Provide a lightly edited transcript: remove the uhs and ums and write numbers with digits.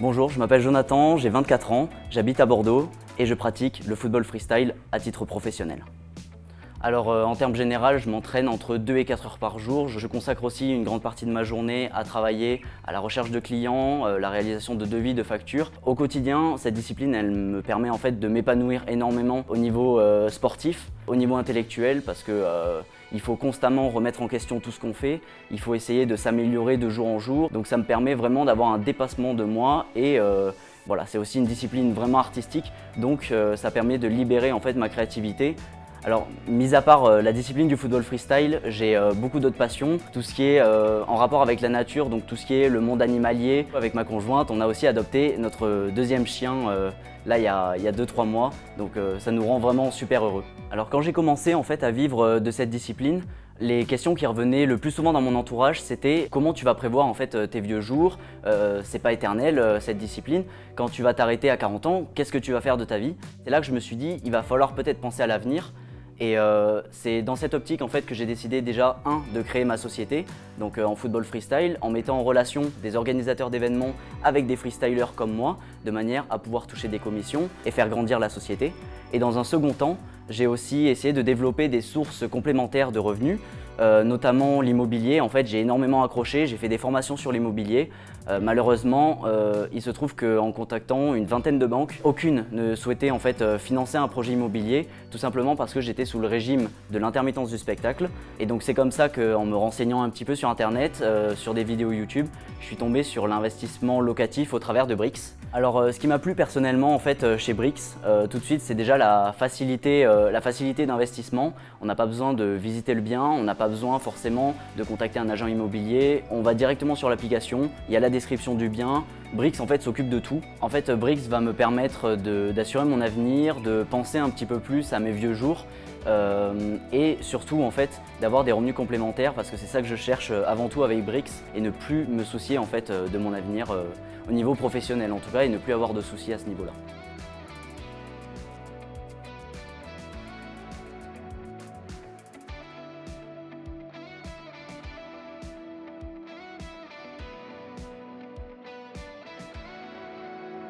Bonjour, je m'appelle Jonathan, j'ai 24 ans, j'habite à Bordeaux et je pratique le football freestyle à titre professionnel. Alors en termes généraux, je m'entraîne entre 2 et 4 heures par jour. Je consacre aussi une grande partie de ma journée à travailler à la recherche de clients, la réalisation de devis, de factures. Au quotidien, cette discipline, elle me permet en fait de m'épanouir énormément au niveau sportif, au niveau intellectuel, parce que il faut constamment remettre en question tout ce qu'on fait. Il faut essayer de s'améliorer de jour en jour. Donc ça me permet vraiment d'avoir un dépassement de moi et voilà, c'est aussi une discipline vraiment artistique. Donc ça permet de libérer en fait ma créativité. Alors, mis à part la discipline du football freestyle, j'ai beaucoup d'autres passions. Tout ce qui est en rapport avec la nature, donc tout ce qui est le monde animalier. Avec ma conjointe, on a aussi adopté notre deuxième chien là il y a 2-3 mois, donc ça nous rend vraiment super heureux. Alors quand j'ai commencé en fait à vivre de cette discipline, les questions qui revenaient le plus souvent dans mon entourage, c'était comment tu vas prévoir en fait tes vieux jours, c'est pas éternel cette discipline, quand tu vas t'arrêter à 40 ans, qu'est-ce que tu vas faire de ta vie? C'est là que je me suis dit, il va falloir peut-être penser à l'avenir. Et c'est dans cette optique en fait que j'ai décidé déjà de créer ma société, donc en football freestyle, en mettant en relation des organisateurs d'événements avec des freestylers comme moi, de manière à pouvoir toucher des commissions et faire grandir la société. Et dans un second temps, j'ai aussi essayé de développer des sources complémentaires de revenus, notamment l'immobilier. En fait, j'ai énormément accroché, j'ai fait des formations sur l'immobilier. Malheureusement, il se trouve qu'en contactant une vingtaine de banques, aucune ne souhaitait en fait financer un projet immobilier, tout simplement parce que j'étais sous le régime de l'intermittence du spectacle. Et donc c'est comme ça qu'en me renseignant un petit peu sur internet, sur des vidéos YouTube, je suis tombé sur l'investissement locatif au travers de Brix. Alors ce qui m'a plu personnellement en fait chez Brix, tout de suite, c'est déjà la facilité d'investissement. On n'a pas besoin de visiter le bien, on n'a pas besoin forcément de contacter un agent immobilier. On va directement sur l'application, il y a la description du bien. Brix en fait s'occupe de tout. En fait Brix va me permettre d'assurer mon avenir, de penser un petit peu plus à mes vieux jours et surtout en fait d'avoir des revenus complémentaires, parce que c'est ça que je cherche avant tout avec Brix, et ne plus me soucier en fait de mon avenir au niveau professionnel en tout cas, et ne plus avoir de soucis à ce niveau-là.